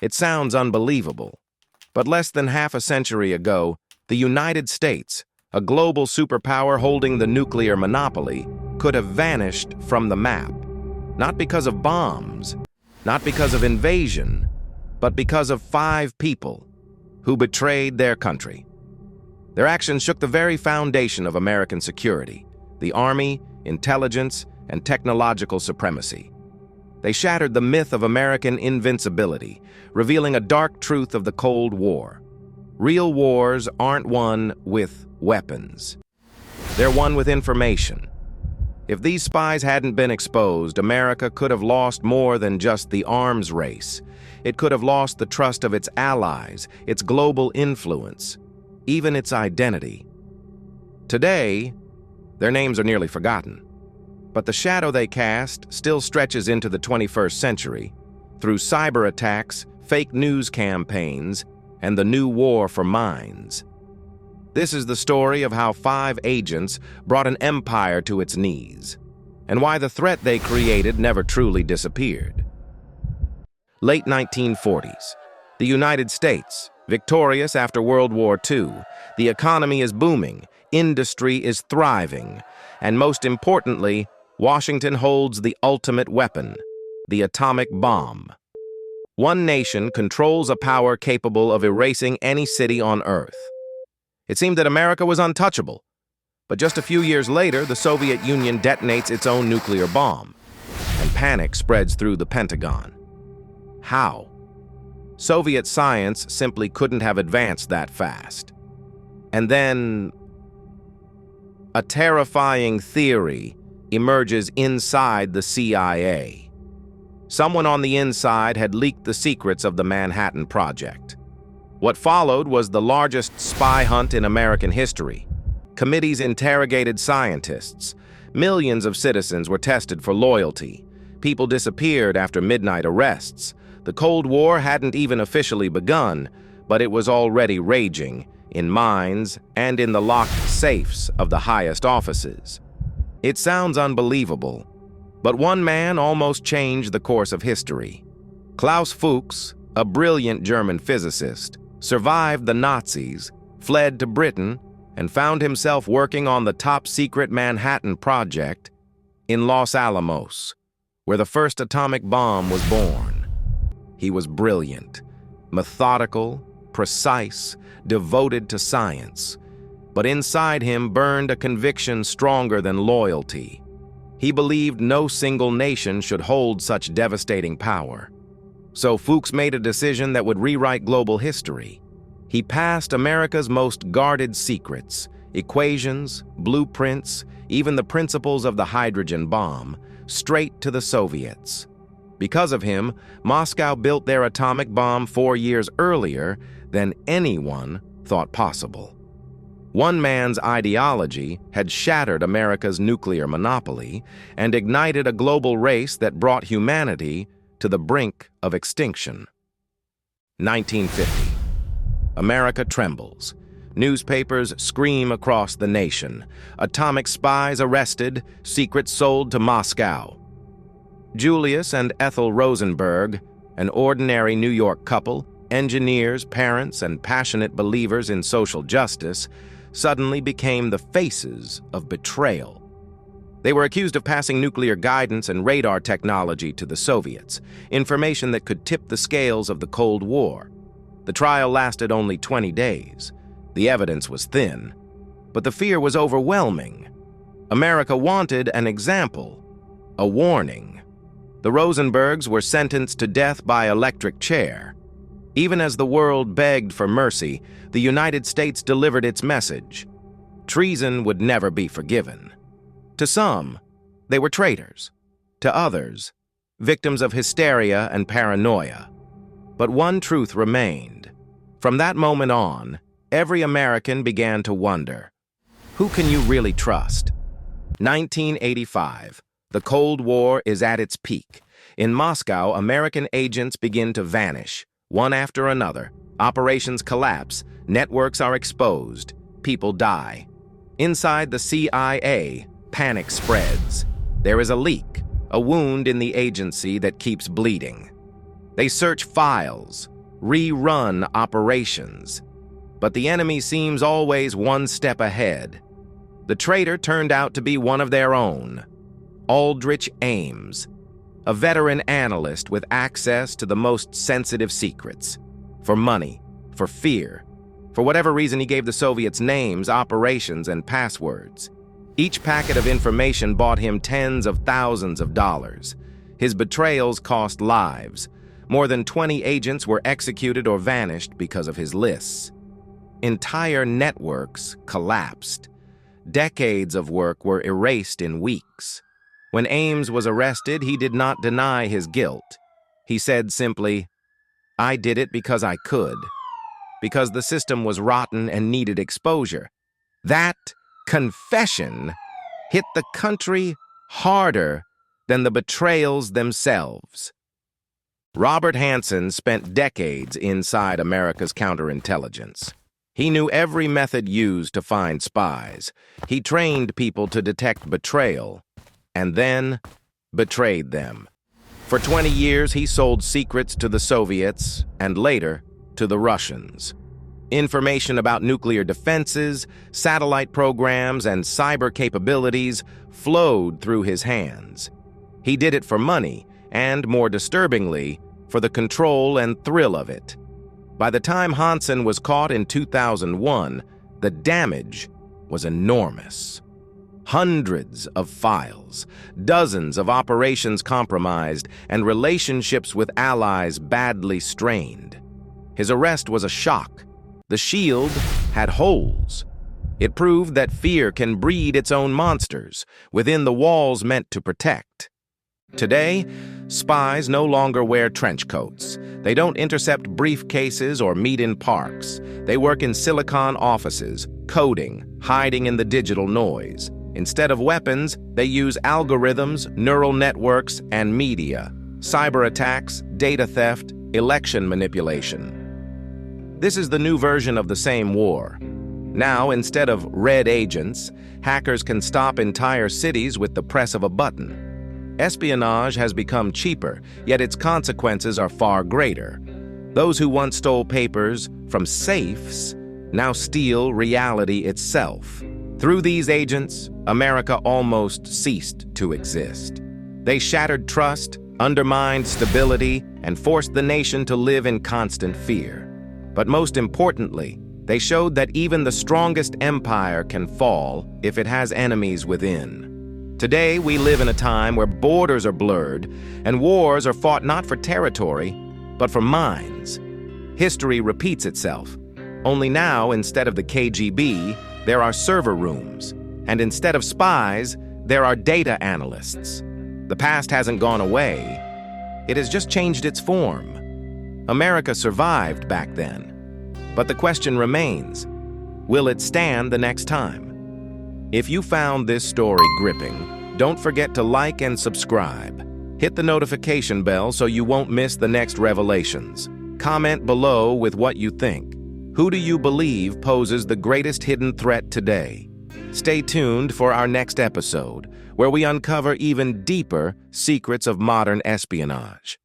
It sounds unbelievable, but less than half a century ago, the United States, a global superpower holding the nuclear monopoly, could have vanished from the map. Not because of bombs, not because of invasion, but because of 5 people who betrayed their country. Their actions shook the very foundation of American security, the Army, intelligence, and technological supremacy. They shattered the myth of American invincibility, revealing a dark truth of the Cold War. Real wars aren't won with weapons. They're won with information. If these spies hadn't been exposed, America could have lost more than just the arms race. It could have lost the trust of its allies, its global influence, even its identity. Today, their names are nearly forgotten. But the shadow they cast still stretches into the 21st century through cyber attacks, fake news campaigns, and the new war for minds. This is the story of how 5 agents brought an empire to its knees, and why the threat they created never truly disappeared. Late 1940s. The United States, victorious after World War II. The economy is booming, industry is thriving, and most importantly, Washington holds the ultimate weapon, the atomic bomb. One nation controls a power capable of erasing any city on Earth. It seemed that America was untouchable, but just a few years later, the Soviet Union detonates its own nuclear bomb, and panic spreads through the Pentagon. How? Soviet science simply couldn't have advanced that fast. And then, a terrifying theory emerges inside the CIA. Someone on the inside had leaked the secrets of the Manhattan Project. What followed was the largest spy hunt in American history. Committees interrogated scientists. Millions of citizens were tested for loyalty. People disappeared after midnight arrests. The Cold War hadn't even officially begun, but it was already raging in minds and in the locked safes of the highest offices. It sounds unbelievable, but one man almost changed the course of history. Klaus Fuchs, a brilliant German physicist, survived the Nazis, fled to Britain, and found himself working on the top-secret Manhattan Project in Los Alamos, where the first atomic bomb was born. He was brilliant, methodical, precise, devoted to science. But inside him burned a conviction stronger than loyalty. He believed no single nation should hold such devastating power. So Fuchs made a decision that would rewrite global history. He passed America's most guarded secrets, equations, blueprints, even the principles of the hydrogen bomb, straight to the Soviets. Because of him, Moscow built their atomic bomb 4 years earlier than anyone thought possible. One man's ideology had shattered America's nuclear monopoly and ignited a global race that brought humanity to the brink of extinction. 1950. America trembles. Newspapers scream across the nation. Atomic spies arrested, secrets sold to Moscow. Julius and Ethel Rosenberg, an ordinary New York couple, engineers, parents, and passionate believers in social justice, suddenly became the faces of betrayal. They were accused of passing nuclear guidance and radar technology to the Soviets, information that could tip the scales of the Cold War. The trial lasted only 20 days. The evidence was thin, but the fear was overwhelming. America wanted an example, a warning. The Rosenbergs were sentenced to death by electric chair. Even as the world begged for mercy, the United States delivered its message. Treason would never be forgiven. To some, they were traitors. To others, victims of hysteria and paranoia. But one truth remained. From that moment on, every American began to wonder, who can you really trust? 1985. The Cold War is at its peak. In Moscow, American agents begin to vanish, one after another. Operations collapse, networks are exposed, people die. Inside the CIA, panic spreads. There is a leak, a wound in the agency that keeps bleeding. They search files, rerun operations. But the enemy seems always one step ahead. The traitor turned out to be one of their own, Aldrich Ames, a veteran analyst with access to the most sensitive secrets. For money, for fear. For whatever reason, he gave the Soviets names, operations, and passwords. Each packet of information bought him tens of thousands of dollars. His betrayals cost lives. More than 20 agents were executed or vanished because of his lists. Entire networks collapsed. Decades of work were erased in weeks. When Ames was arrested, he did not deny his guilt. He said simply, "I did it because I could, because the system was rotten and needed exposure." That confession hit the country harder than the betrayals themselves. Robert Hanssen spent decades inside America's counterintelligence. He knew every method used to find spies. He trained people to detect betrayal, and then betrayed them. For 20 years, he sold secrets to the Soviets, and later, to the Russians. Information about nuclear defenses, satellite programs, and cyber capabilities flowed through his hands. He did it for money, and more disturbingly, for the control and thrill of it. By the time Hanssen was caught in 2001, the damage was enormous. Hundreds of files, dozens of operations compromised, and relationships with allies badly strained. His arrest was a shock. The shield had holes. It proved that fear can breed its own monsters within the walls meant to protect. Today, spies no longer wear trench coats. They don't intercept briefcases or meet in parks. They work in silicon offices, coding, hiding in the digital noise. Instead of weapons, they use algorithms, neural networks, and media, cyber attacks, data theft, election manipulation. This is the new version of the same war. Now, instead of red agents, hackers can stop entire cities with the press of a button. Espionage has become cheaper, yet its consequences are far greater. Those who once stole papers from safes now steal reality itself. Through these agents, America almost ceased to exist. They shattered trust, undermined stability, and forced the nation to live in constant fear. But most importantly, they showed that even the strongest empire can fall if it has enemies within. Today, we live in a time where borders are blurred and wars are fought not for territory, but for minds. History repeats itself. Only now, instead of the KGB, there are server rooms. And instead of spies, there are data analysts. The past hasn't gone away. It has just changed its form. America survived back then. But the question remains, will it stand the next time? If you found this story gripping, don't forget to like and subscribe. Hit the notification bell so you won't miss the next revelations. Comment below with what you think. Who do you believe poses the greatest hidden threat today? Stay tuned for our next episode, where we uncover even deeper secrets of modern espionage.